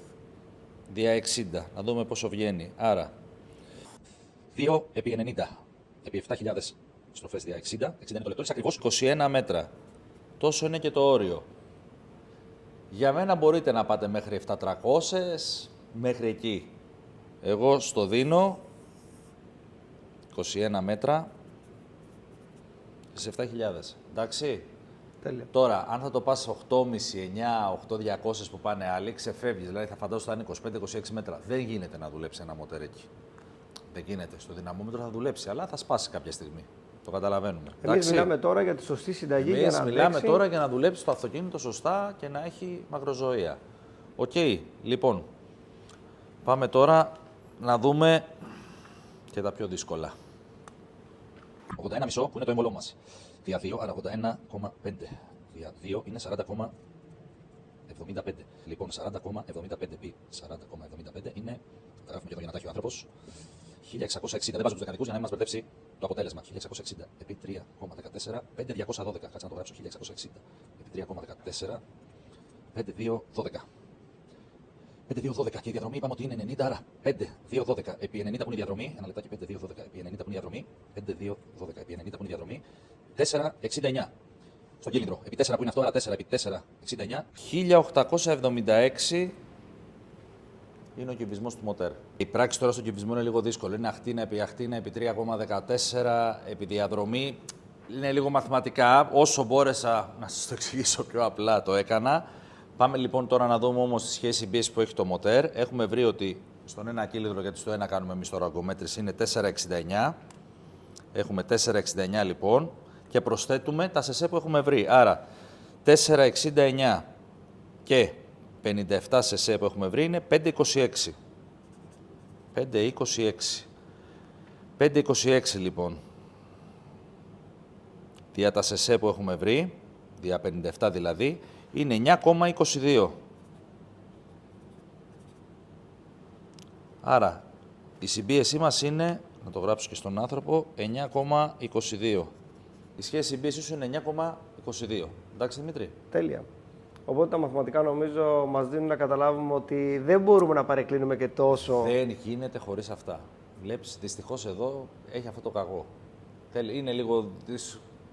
δια 60. Να δούμε πόσο βγαίνει. Άρα, 2 επί 90, επί 7.000 στροφές δια 60, 60 είναι το λεπτό, είναι ακριβώς 21 μέτρα. Τόσο είναι και το όριο. Για μένα μπορείτε να πάτε μέχρι 7.300, μέχρι εκεί. Εγώ στο δίνω 21 μέτρα στις 7.000. Εντάξει. Τέλεια. Τώρα, αν θα το πας 8,5, 9, 8.200 που πάνε άλλοι, ξεφεύγεις. Δηλαδή θα φαντάσου θα είναι 25-26 μέτρα. Δεν γίνεται να δουλέψει ένα μοτέρ εκεί. Δεν γίνεται. Στο δυναμόμετρο θα δουλέψει, αλλά θα σπάσει κάποια στιγμή. Το καταλαβαίνουμε. Εμείς μιλάμε τώρα για τη σωστή συνταγή για να μιλάμε αντέξει. τώρα για να δουλέψει το αυτοκίνητο σωστά και να έχει μακροζωία. Οκ, λοιπόν. Πάμε τώρα να δούμε και τα πιο δύσκολα. 81,5 που είναι το έμβολό μας. Δια 2, άρα 81,5. Δια 2 είναι 40,75. Λοιπόν, 40,75 επί 40,75 είναι, τα γράφουμε και εδώ για να τα έχει ο άνθρωπος, 1660. Δεν βάζουμε τους δεκαδικούς για να μην μας μπερδέψει το αποτέλεσμα. 1660 επί 3,14, 5,212. Κάτσε να το γράψω. 1660 επί 3,14, 5,212. 5,212 και η διαδρομή είπαμε ότι είναι 90, άρα 5,212 επί 90 που είναι η διαδρομή. Ένα λεπτάκι, 5,212 επί 90 που είναι η διαδρομή. 5,212 επί 90 που είναι η διαδρομή. 4,69 στον κύλινδρο. Επί 4 που είναι αυτό, άρα 4 επί 4,69. 1876 είναι ο κυβισμός του μοτέρ. Η πράξη τώρα στον κυβισμό είναι λίγο δύσκολο. Είναι αχτίνα επί 3,14 επί διαδρομή. Είναι λίγο μαθηματικά. Όσο μπόρεσα να σας το εξηγήσω πιο απλά το έκανα. Πάμε λοιπόν τώρα να δούμε όμως τη σχέση πίεση που έχει το μοτέρ. Έχουμε βρει ότι στον ένα κύλινδρο, γιατί στο ένα κάνουμε εμείς τώρα αγκομέτρηση, είναι 4,69. Έχουμε 4,69 λοιπόν και προσθέτουμε τα σεσέ που έχουμε βρει. Άρα 4,69 και 57 σεσέ που έχουμε βρει είναι 5,26. 5,26. 5,26 λοιπόν. Δια τα σεσέ που έχουμε βρει, δια 57 δηλαδή, είναι 9,22. Άρα, η συμπίεσή μας είναι, να το γράψω και στον άνθρωπο, 9,22. Η σχέση συμπίεσης σου είναι 9,22. Εντάξει, Δημήτρη. Τέλεια. Οπότε τα μαθηματικά νομίζω μας δίνουν να καταλάβουμε ότι δεν μπορούμε να παρεκκλίνουμε και τόσο. Δεν γίνεται χωρίς αυτά. Βλέπεις, δυστυχώς εδώ έχει αυτό το κακό. Είναι λίγο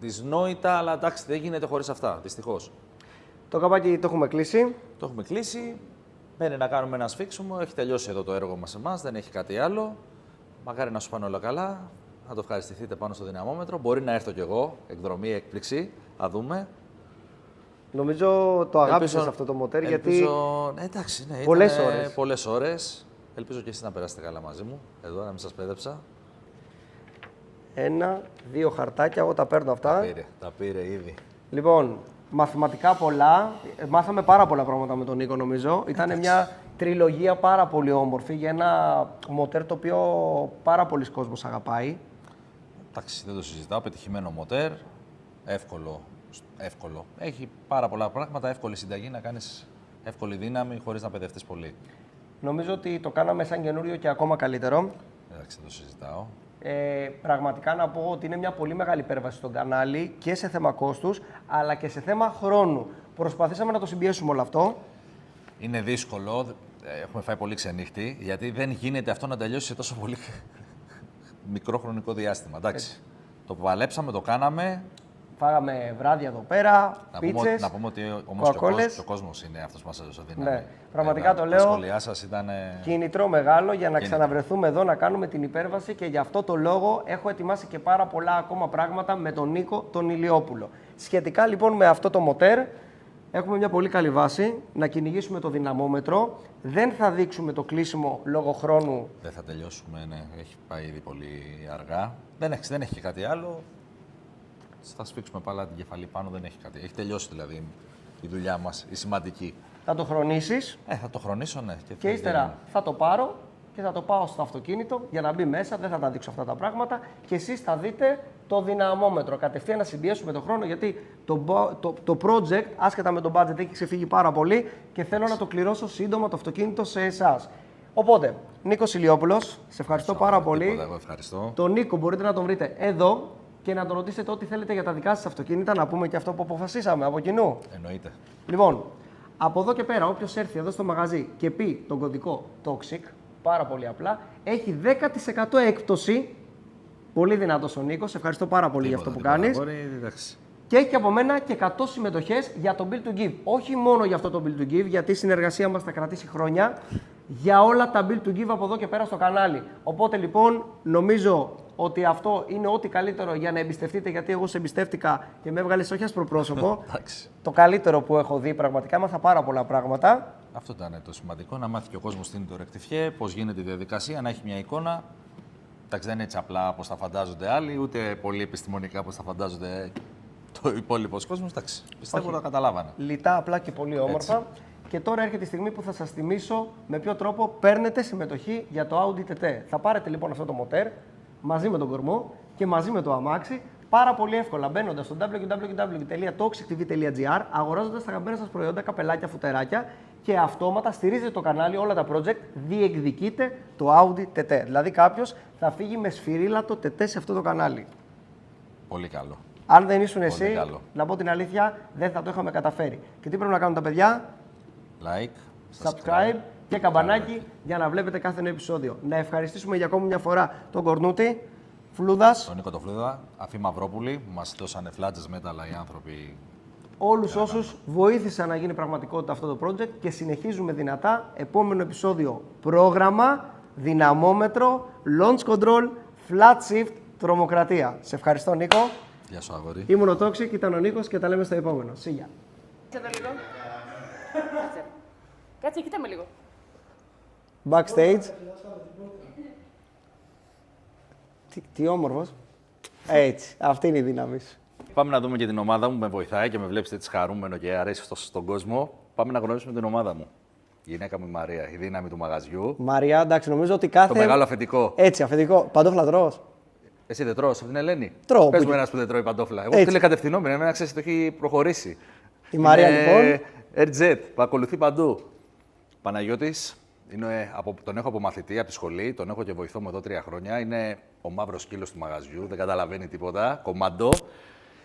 δυσνόητα, αλλά εντάξει, δεν γίνεται χωρίς αυτά, δυστυχώς. Το καπάκι το έχουμε κλείσει. Το έχουμε κλείσει. Μένει να κάνουμε ένα σφίξιμο. Έχει τελειώσει εδώ το έργο μας εμάς, δεν έχει κάτι άλλο. Μακάρι να σου πάνε όλα καλά. Να το ευχαριστηθείτε πάνω στο δυναμόμετρο. Μπορεί να έρθω κι εγώ, εκδρομή, έκπληξη. Θα δούμε. Νομίζω το αγάπησες αυτό το μοτέρ γιατί. Εντάξει, ναι, πολλές ώρες. Πολλές ώρες. Ελπίζω και εσείς να περάσετε καλά μαζί μου. Εδώ, να μην σας πέδεψα. 1, 2 χαρτάκια, εγώ τα παίρνω αυτά. Τα πήρε ήδη. Λοιπόν, μαθηματικά πολλά. Μάθαμε πάρα πολλά πράγματα με τον Νίκο, νομίζω. Ήταν μια τριλογία πάρα πολύ όμορφη για ένα μοτέρ το οποίο πάρα πολλοί κόσμος αγαπάει. Εντάξει, δεν το συζητάω. Πετυχημένο μοτέρ. Εύκολο. Έχει πάρα πολλά πράγματα. Εύκολη συνταγή να κάνεις εύκολη δύναμη χωρίς να παιδευτείς πολύ. Νομίζω ότι το κάναμε σαν καινούριο και ακόμα καλύτερο. Εντάξει, δεν το συζητάω. Πραγματικά να πω ότι είναι μια πολύ μεγάλη υπέρβαση στο κανάλι και σε θέμα κόστους, αλλά και σε θέμα χρόνου. Προσπαθήσαμε να το συμπιέσουμε όλο αυτό. Είναι δύσκολο. Έχουμε φάει πολύ ξενύχτη, γιατί δεν γίνεται αυτό να τελειώσει σε τόσο πολύ μικρό χρονικό διάστημα. Εντάξει. Το παλέψαμε, το κάναμε. Φάγαμε βράδια εδώ πέρα, πίτσες, να πούμε ότι όμως και ο κόσμος είναι αυτός που μας έδωσε δύναμη. Ναι, πραγματικά το λέω. Τα σχόλιά σας ήταν κίνητρο μεγάλο για να ξαναβρεθούμε εδώ, να κάνουμε την υπέρβαση και γι' αυτό το λόγο έχω ετοιμάσει και πάρα πολλά ακόμα πράγματα με τον Νίκο τον Ηλιόπουλο. Σχετικά λοιπόν με αυτό το μοτέρ, έχουμε μια πολύ καλή βάση να κυνηγήσουμε το δυναμόμετρο. Δεν θα δείξουμε το κλείσιμο λόγω χρόνου. Δεν θα τελειώσουμε, ναι. Έχει πάει ήδη πολύ αργά. Δεν έχει και κάτι άλλο. Θα σφίξουμε πάλι την κεφαλή πάνω, δεν έχει κάτι. Έχει τελειώσει δηλαδή η δουλειά μας, η σημαντική. Θα το χρονίσεις. Θα το χρονίσω, ναι. Και ύστερα θα το πάρω και θα το πάω στο αυτοκίνητο για να μπει μέσα. Δεν θα τα δείξω αυτά τα πράγματα. Και εσείς θα δείτε το δυναμόμετρο. Κατευθείαν να συμπιέσουμε τον χρόνο, γιατί το project, άσχετα με το budget, έχει ξεφύγει πάρα πολύ και θέλω να το κληρώσω σύντομα το αυτοκίνητο σε εσάς. Οπότε, Νίκος Ηλιόπουλος, σε ευχαριστώ πάρα πολύ. Τίποτα, εγώ ευχαριστώ. Τον Νίκο μπορείτε να τον βρείτε εδώ και να τον ρωτήσετε ό,τι θέλετε για τα δικά σας αυτοκίνητα, να πούμε και αυτό που αποφασίσαμε από κοινού. Εννοείται. Λοιπόν, από εδώ και πέρα, όποιος έρθει εδώ στο μαγαζί και πει τον κωδικό TOXIC, πάρα πολύ απλά, έχει 10% έκπτωση. Πολύ δυνατός ο Νίκος, ευχαριστώ πάρα πολύ για αυτό που κάνεις. Και έχει από μένα και 100 συμμετοχές για το Build to Give. Όχι μόνο για αυτό το Build to Give, γιατί η συνεργασία μας θα κρατήσει χρόνια, για όλα τα Build to Give από εδώ και πέρα στο κανάλι. Οπότε λοιπόν, νομίζω ότι αυτό είναι ό,τι καλύτερο για να εμπιστευτείτε, γιατί εγώ σε εμπιστεύτηκα και με έβγαλες όχι ασπροπρόσωπο. Το καλύτερο που έχω δει, πραγματικά έμαθα πάρα πολλά πράγματα. Αυτό ήταν το σημαντικό, να μάθει και ο κόσμος τι είναι το ρεκτιφιέ, πώς γίνεται η διαδικασία, να έχει μια εικόνα. Εντάξει, δεν είναι έτσι απλά όπως τα φαντάζονται άλλοι, ούτε πολύ επιστημονικά όπως τα φαντάζονται το υπόλοιπο κόσμο. Εντάξει, πιστεύω ότι τα καταλάβανε. Λιτά, απλά και πολύ όμορφα. Έτσι. Και τώρα έρχεται η στιγμή που θα σας θυμίσω με ποιο τρόπο παίρνετε συμμετοχή για το Audi TT. Θα πάρετε λοιπόν αυτό το μοτέρ μαζί με τον κορμό και μαζί με το αμάξι. Πάρα πολύ εύκολα μπαίνοντας στο www.toxictv.gr, αγοράζοντας τα αγαπημένα σας προϊόντα, καπελάκια, φουτεράκια και αυτόματα στηρίζετε το κανάλι, όλα τα project, διεκδικείτε το Audi TT. Δηλαδή κάποιος θα φύγει με σφυρίλατο TT σε αυτό το κανάλι. Πολύ καλό. Αν δεν ήσουν εσύ, να πω την αλήθεια, δεν θα το είχαμε καταφέρει. Και τι πρέπει να κάνουν τα παιδιά? Like, subscribe και καμπανάκι για να βλέπετε κάθε νέο επεισόδιο. Να ευχαριστήσουμε για ακόμη μια φορά τον Κορνούτη, Φλούδας. Τον Νίκο το Φλούδα, Αφή Μαυρόπουλη, που μας δώσανε φλάτζες μέταλλα οι άνθρωποι. Όλους όσους βοήθησαν να γίνει πραγματικότητα αυτό το project και συνεχίζουμε δυνατά. Επόμενο επεισόδιο πρόγραμμα, δυναμόμετρο, launch control, flat shift, τρομοκρατία. Σε ευχαριστώ Νίκο. Γεια σου αγόρι. Ήμουν ο Toxic, ήταν ο Νίκος και τα λέμε στο επόμενο. Σίγια. Κάτσε, κοίτα με λίγο. Backstage. Τι όμορφος. Έτσι, αυτή είναι η δύναμη σου. Πάμε να δούμε και την ομάδα μου, με βοηθάει και με βλέπεις έτσι χαρούμενο και αρέσει στον κόσμο. Πάμε να γνωρίσουμε την ομάδα μου. Η γυναίκα μου η Μαρία, η δύναμη του μαγαζιού. Μαρία, εντάξει, νομίζω ότι κάθε. Το μεγάλο αφεντικό. Έτσι, αφεντικό. Παντόφλα τρως. Εσύ δεν τρως από την Ελένη? Τρώω. Πες μου ένας που δεν τρώει παντόφλα. Εγώ αυτή κατευθυνόμενη, εμένα ξέρεις, το έχει προχωρήσει. Η Μαρία λοιπόν. RZ, που ακολουθεί παντού. Παναγιώτης, τον έχω από μαθητή, από τη σχολή, τον έχω και βοηθό μου εδώ 3 χρόνια. Είναι ο μαύρος σκύλος του μαγαζιού, δεν καταλαβαίνει τίποτα, κομμαντό.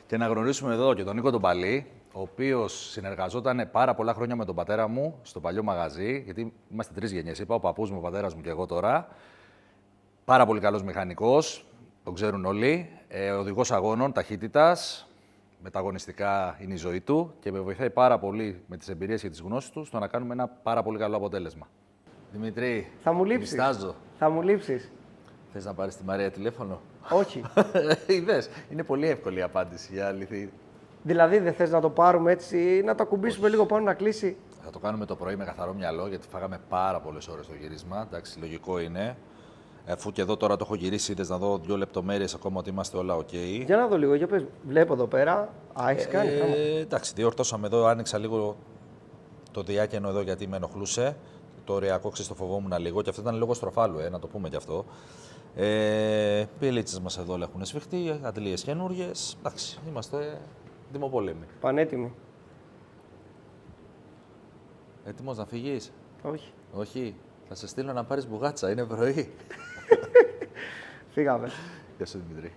Και να γνωρίσουμε εδώ και τον Νίκο τον Παλή, ο οποίος συνεργαζόταν πάρα πολλά χρόνια με τον πατέρα μου στο παλιό μαγαζί, γιατί είμαστε 3 γενιές, είπα, ο παππούς μου, ο πατέρας μου και εγώ τώρα. Πάρα πολύ καλός μηχανικός, τον ξέρουν όλοι. Οδηγός αγώνων, ταχύτητας. Μεταγωνιστικά είναι η ζωή του και με βοηθάει πάρα πολύ με τις εμπειρίες και τις γνώσεις του στο να κάνουμε ένα πάρα πολύ καλό αποτέλεσμα. Δημητρή, θα μου λείψεις. Μιστάζω. Θα μου λείψεις. Θες να πάρεις τη Μαρία τηλέφωνο? Όχι. Είδες, είναι πολύ εύκολη η απάντηση για αληθή. Δηλαδή δεν θες να το πάρουμε έτσι, να το ακουμπήσουμε λίγο πάνω να κλείσει? Θα το κάνουμε το πρωί με καθαρό μυαλό, γιατί φάγαμε πάρα πολλές ώρες το γύρισμα. Εντάξει, λογικό είναι. Αφού και εδώ τώρα το έχω γυρίσει, είδες να δω 2 λεπτομέρειες ακόμα ότι είμαστε όλα OK. Για να δω λίγο, για πες. Βλέπω εδώ πέρα. Έχεις κάνει πράγμα. Εντάξει, διορθώσαμε εδώ, άνοιξα λίγο το διάκαινο εδώ γιατί με ενοχλούσε. Το ωριακό το φοβόμουν λίγο και αυτό ήταν λίγο στροφάλου, να το πούμε κι αυτό. Πιλίτσες μας εδώ έχουν σφιχτεί, αντλίες καινούριες. Εντάξει, είμαστε δημοπόλεμοι. Πανέτοιμοι. Έτοιμος να φύγεις? Όχι. Όχι. Θα σε στείλω να πάρεις μπουγάτσα, είναι πρωί. Φύγαμε. Γεια σου Δημητρή.